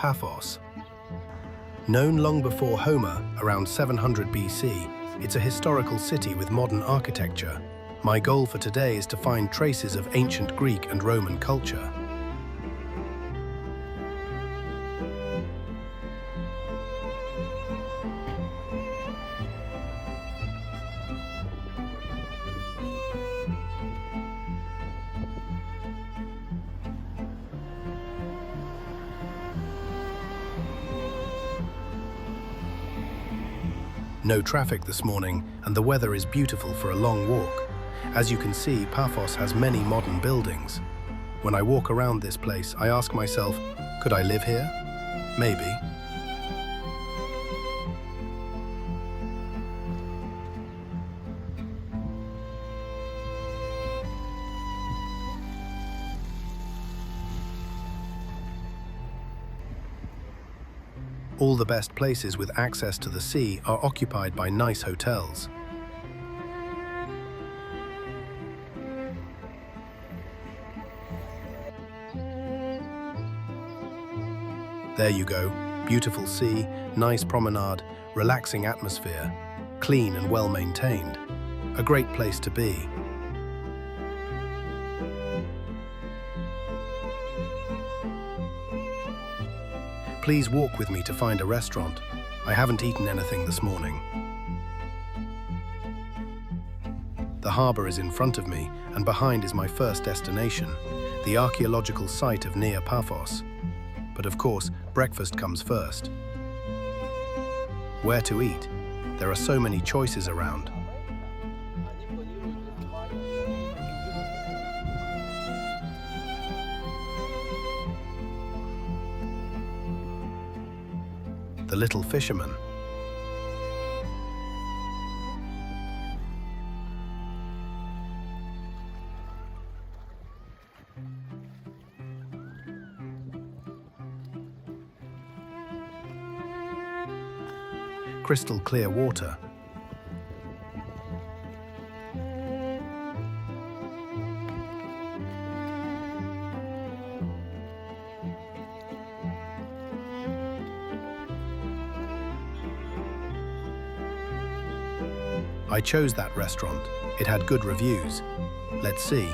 Paphos. Known long before Homer, around 700 BC, it's a historical city with modern architecture. My goal for today is to find traces of ancient Greek and Roman culture. No traffic this morning, and the weather is beautiful for a long walk. As you can see, Paphos has many modern buildings. When I walk around this place, I ask myself, could I live here? Maybe. All the best places with access to the sea are occupied by nice hotels. There you go, beautiful sea, nice promenade, relaxing atmosphere, clean and well maintained. A great place to be. Please walk with me to find a restaurant. I haven't eaten anything this morning. The harbour is in front of me, and behind is my first destination, the archaeological site of Neophytos. But of course, breakfast comes first. Where to eat? There are so many choices around. The Little Fisherman. Crystal clear water. I chose that restaurant. It had good reviews. Let's see.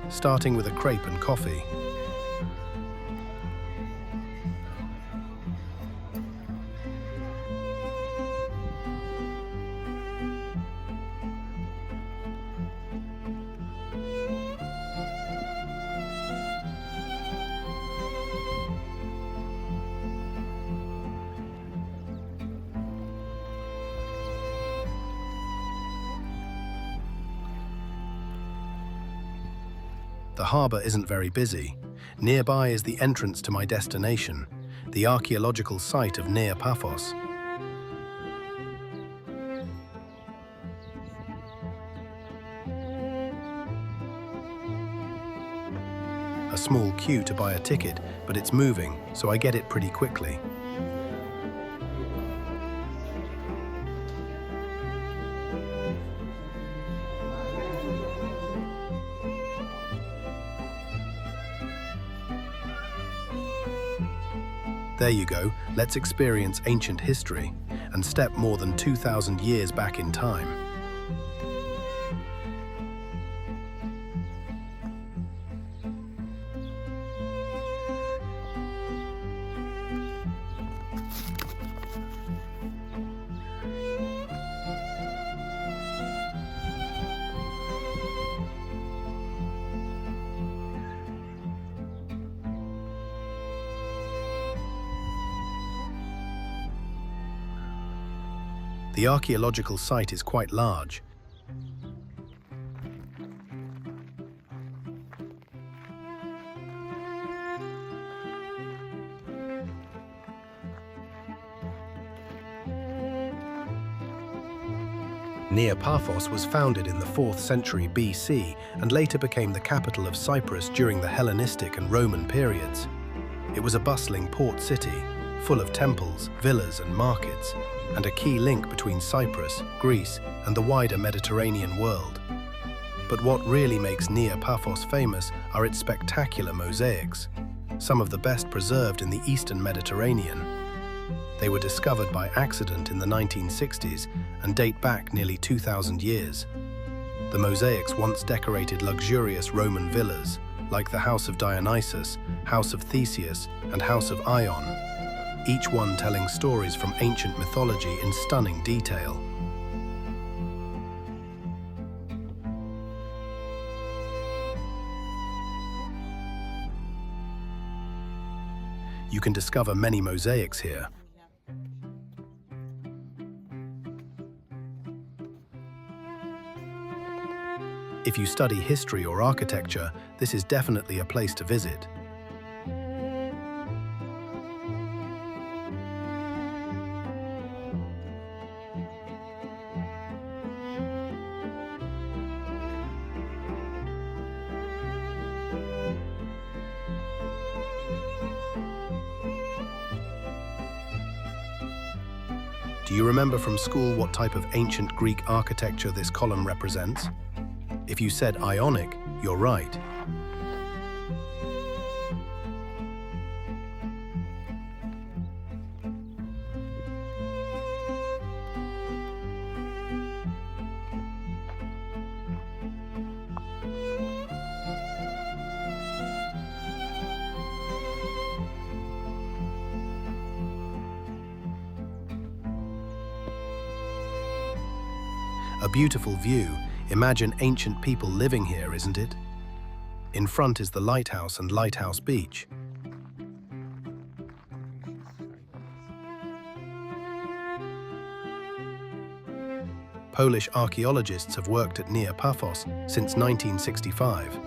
Starting with a crepe and coffee. The harbour isn't very busy. Nearby is the entrance to my destination, the archaeological site of Neophytos. A small queue to buy a ticket, but it's moving, so I get it pretty quickly. There you go, let's experience ancient history and step more than 2,000 years back in time. The archaeological site is quite large. Neophytos was founded in the 4th century BC and later became the capital of Cyprus during the Hellenistic and Roman periods. It was a bustling port city. full of temples, villas and markets, and a key link between Cyprus, Greece, and the wider Mediterranean world. But what really makes Neophytos famous are its spectacular mosaics, some of the best preserved in the Eastern Mediterranean. They were discovered by accident in the 1960s and date back nearly 2,000 years. The mosaics once decorated luxurious Roman villas, like the House of Dionysus, House of Theseus, and House of Ion, each one telling stories from ancient mythology in stunning detail. You can discover many mosaics here. If you study history or architecture, this is definitely a place to visit. Do you remember from school what type of ancient Greek architecture this column represents? If you said Ionic, you're right. A beautiful view. Imagine ancient people living here, isn't it? In front is the lighthouse and Lighthouse Beach. Polish archaeologists have worked at Paphos since 1965.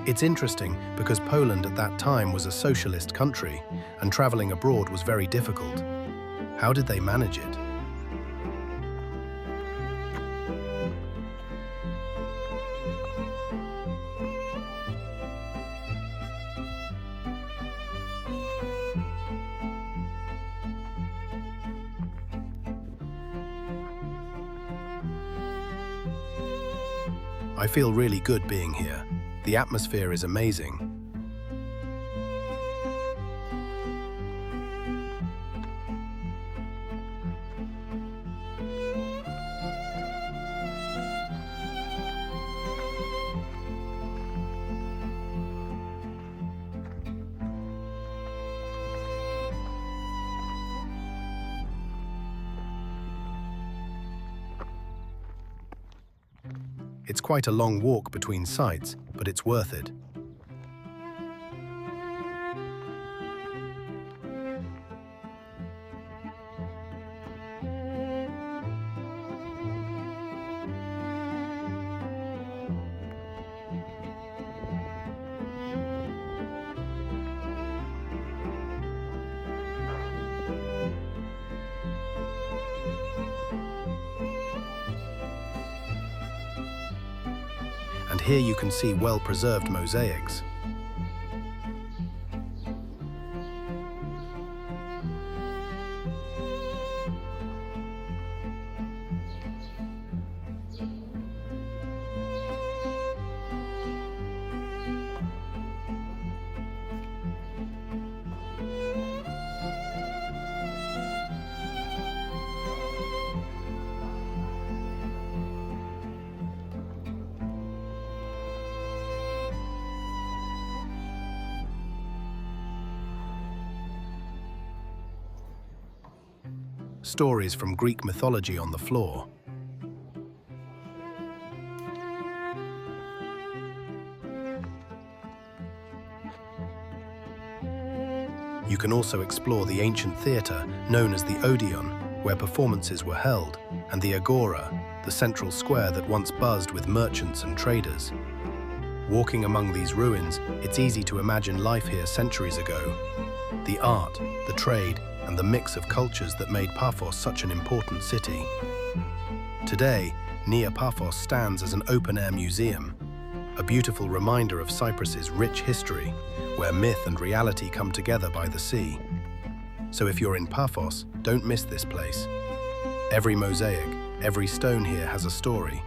It's interesting because Poland at that time was a socialist country and traveling abroad was very difficult. How did they manage it? I feel really good being here. The atmosphere is amazing. It's quite a long walk between sites, but it's worth it. And here you can see well-preserved mosaics. Stories from Greek mythology on the floor. You can also explore the ancient theatre known as the Odeon, where performances were held, and the Agora, the central square that once buzzed with merchants and traders. Walking among these ruins, it's easy to imagine life here centuries ago. The art, the trade, and the mix of cultures that made Paphos such an important city. Today, Paphos stands as an open-air museum, a beautiful reminder of Cyprus's rich history, where myth and reality come together by the sea. So if you're in Paphos, don't miss this place. Every mosaic, every stone here has a story,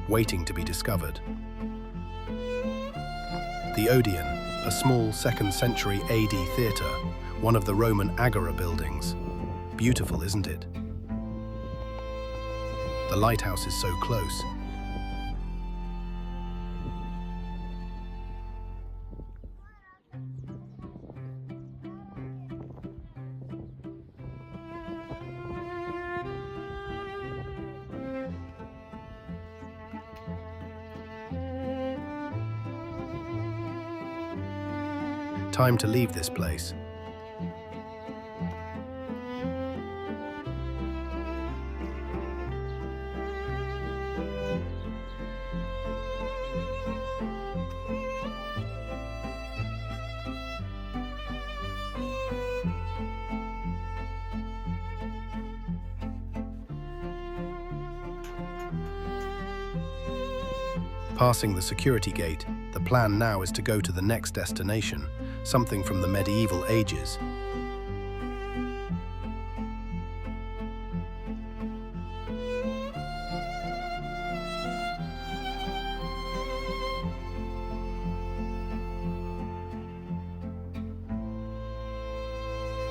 waiting to be discovered. The Odeon, a small 2nd century AD theatre, one of the Roman agora buildings. Beautiful, isn't it? The lighthouse is so close. Time to leave this place. Passing the security gate, the plan now is to go to the next destination, something from the medieval ages.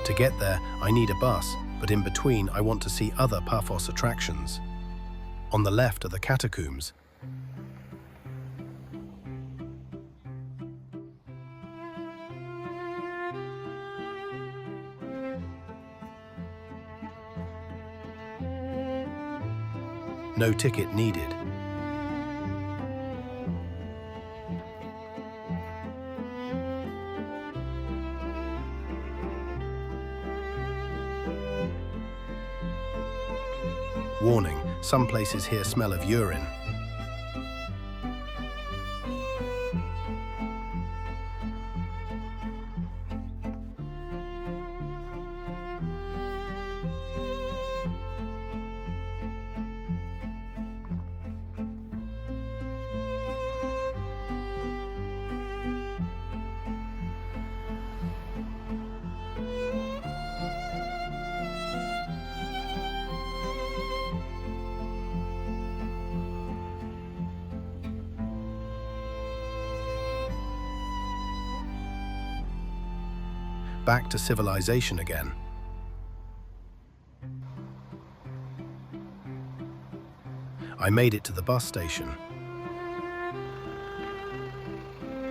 To get there, I need a bus, but in between I want to see other Paphos attractions. On the left are the catacombs. No ticket needed. Warning, some places here smell of urine. Back to civilization again. I made it to the bus station.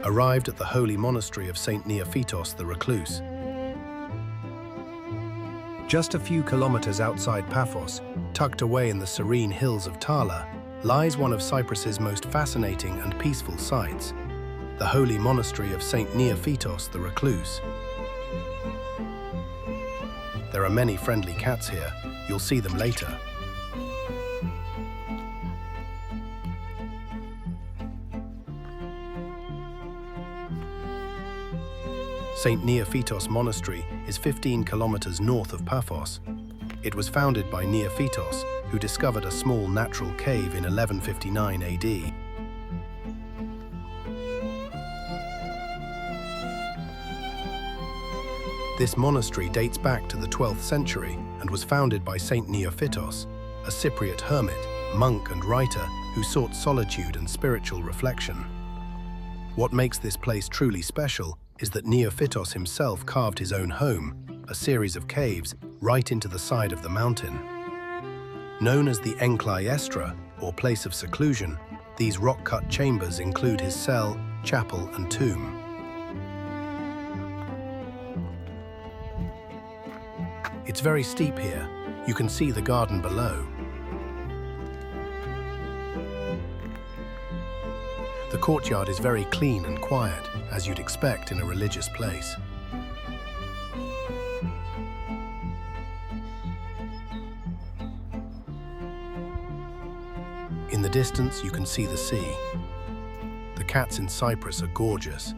Arrived at the holy monastery of St. Neophytos the Recluse. Just a few kilometers outside Paphos, tucked away in the serene hills of Tala, lies one of Cyprus's most fascinating and peaceful sites, the holy monastery of St. Neophytos the Recluse. There are many friendly cats here. You'll see them later. St. Neophytos Monastery is 15 kilometers north of Paphos. It was founded by Neophytos, who discovered a small natural cave in 1159 AD. This monastery dates back to the 12th century and was founded by St. Neophytos, a Cypriot hermit, monk and writer who sought solitude and spiritual reflection. What makes this place truly special is that Neophytos himself carved his own home, a series of caves, right into the side of the mountain. Known as the Enklai Estra, or place of seclusion, these rock-cut chambers include his cell, chapel and tomb. It's very steep here. You can see the garden below. The courtyard is very clean and quiet, as you'd expect in a religious place. In the distance, you can see the sea. The cats in Cyprus are gorgeous.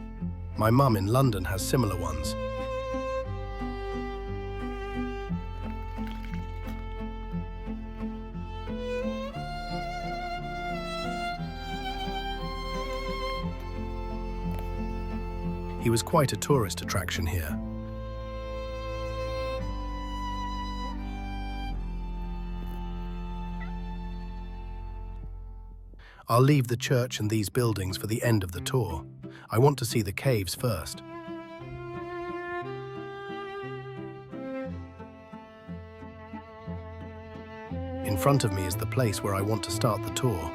My mum in London has similar ones. He was quite a tourist attraction here. I'll leave the church and these buildings for the end of the tour. I want to see the caves first. In front of me is the place where I want to start the tour.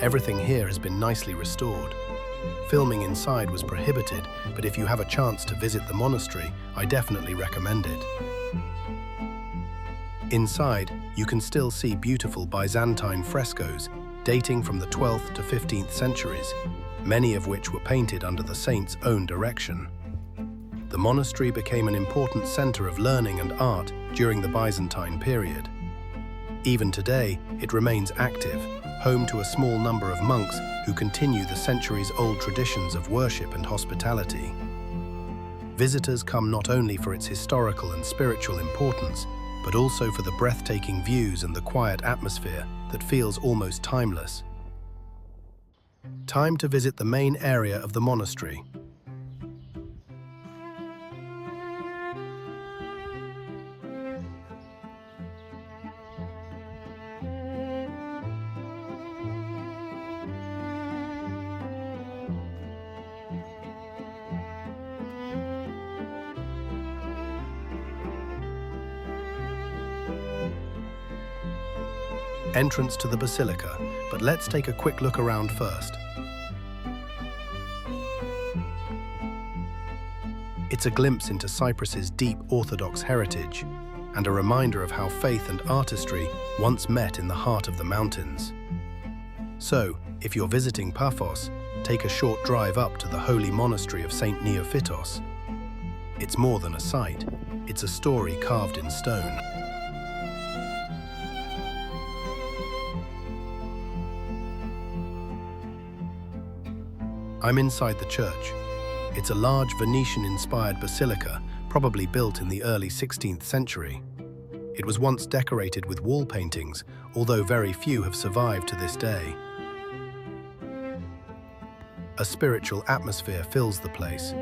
Everything here has been nicely restored. Filming inside was prohibited, but if you have a chance to visit the monastery, I definitely recommend it. Inside, you can still see beautiful Byzantine frescoes dating from the 12th to 15th centuries, many of which were painted under the saint's own direction. The monastery became an important center of learning and art during the Byzantine period. Even today, it remains active, home to a small number of monks who continue the centuries-old traditions of worship and hospitality. Visitors come not only for its historical and spiritual importance, but also for the breathtaking views and the quiet atmosphere that feels almost timeless. Time to visit the main area of the monastery. Entrance to the basilica, but let's take a quick look around first. It's a glimpse into Cyprus's deep Orthodox heritage and a reminder of how faith and artistry once met in the heart of the mountains. So, if you're visiting Paphos, take a short drive up to the holy monastery of Saint Neophytos. It's more than a site, it's a story carved in stone. I'm inside the church. It's a large Venetian-inspired basilica, probably built in the early 16th century. It was once decorated with wall paintings, although very few have survived to this day. A spiritual atmosphere fills the place.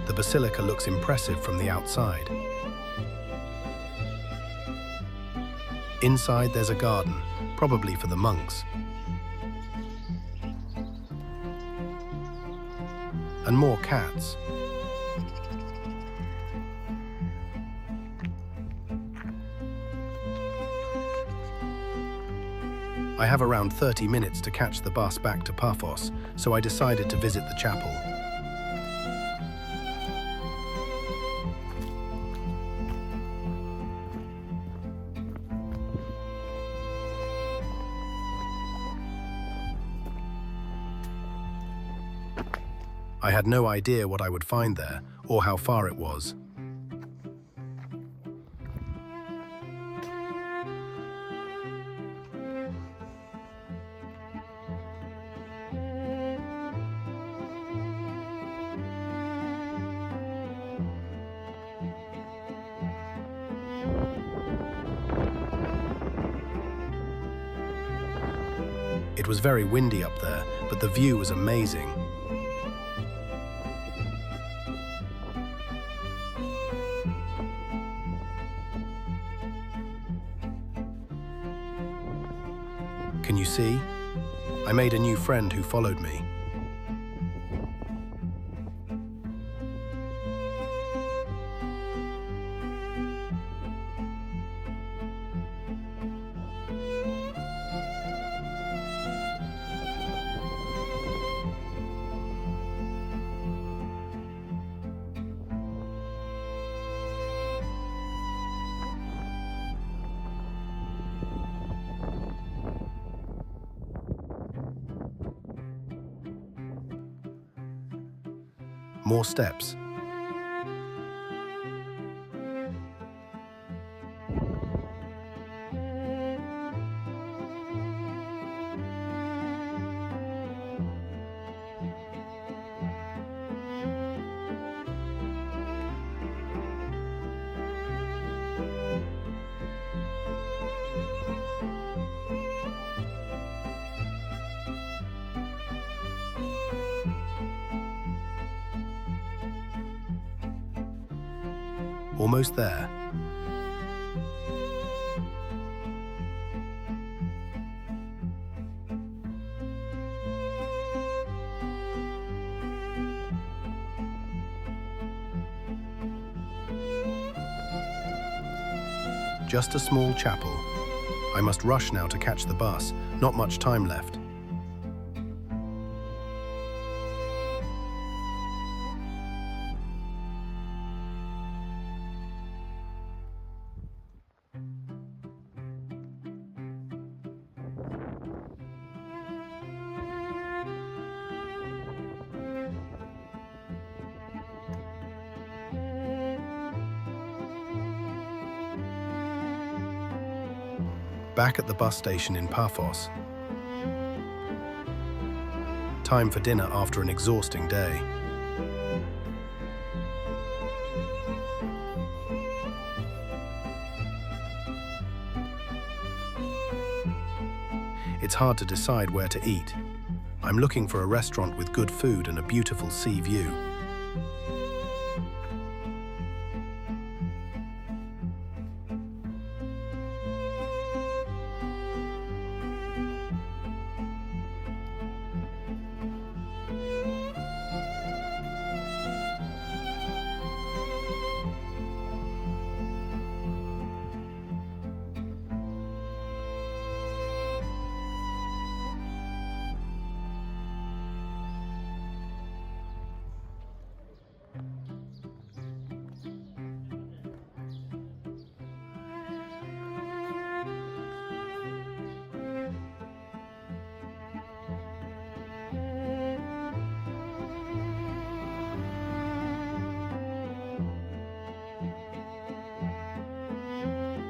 The basilica looks impressive from the outside. Inside there's a garden, probably for the monks. And more cats. I have around 30 minutes to catch the bus back to Paphos, so I decided to visit the chapel. I had no idea what I would find there, or how far it was. It was very windy up there, but the view was amazing. Can you see? I made a new friend who followed me. More steps. Almost there. Just a small chapel. I must rush now to catch the bus. Not much time left. Back at the bus station in Paphos. Time for dinner after an exhausting day. It's hard to decide where to eat. I'm looking for a restaurant with good food and a beautiful sea view.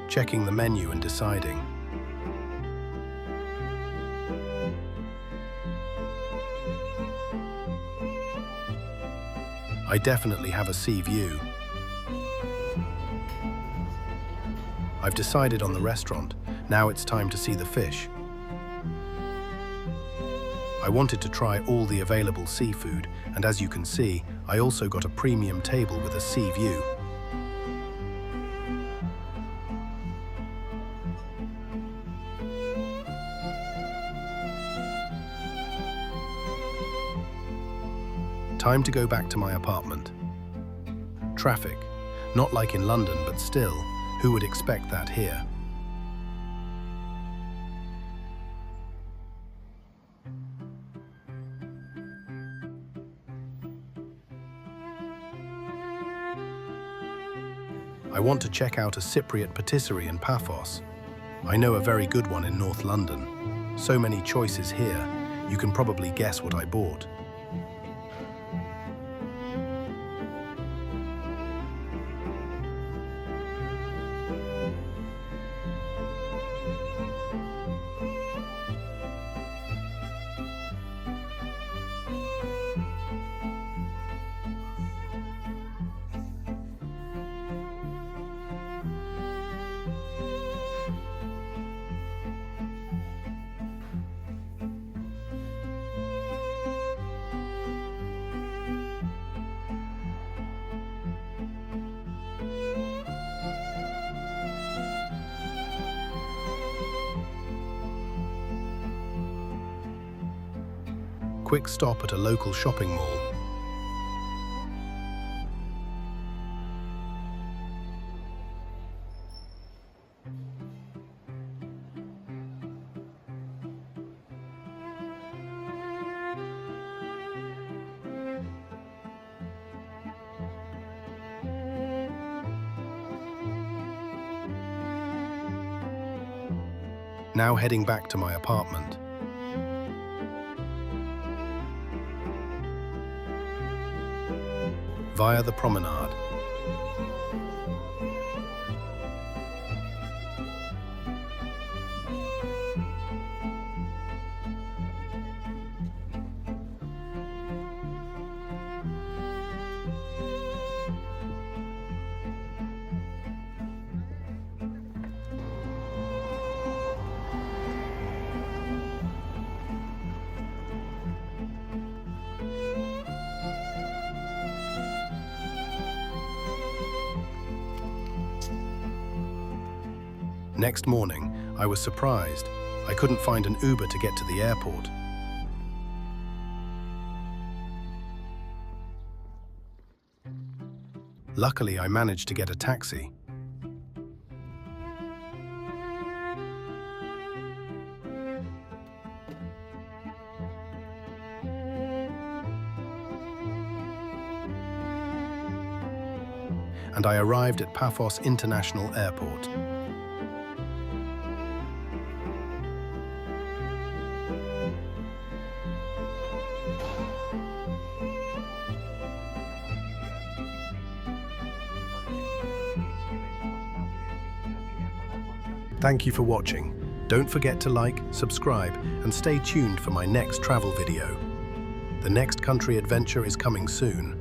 Checking the menu and deciding. I definitely have a sea view. I've decided on the restaurant. Now it's time to see the fish. I wanted to try all the available seafood, and as you can see, I also got a premium table with a sea view. Time to go back to my apartment. Traffic, not like in London, but still, who would expect that here? I want to check out a Cypriot patisserie in Paphos. I know a very good one in North London. So many choices here, you can probably guess what I bought. Quick stop at a local shopping mall. Now heading back to my apartment. Via the promenade. Next morning, I was surprised. I couldn't find an Uber to get to the airport. Luckily, I managed to get a taxi. And I arrived at Paphos International Airport. Thank you for watching. Don't forget to like, subscribe, and stay tuned for my next travel video. The next country adventure is coming soon.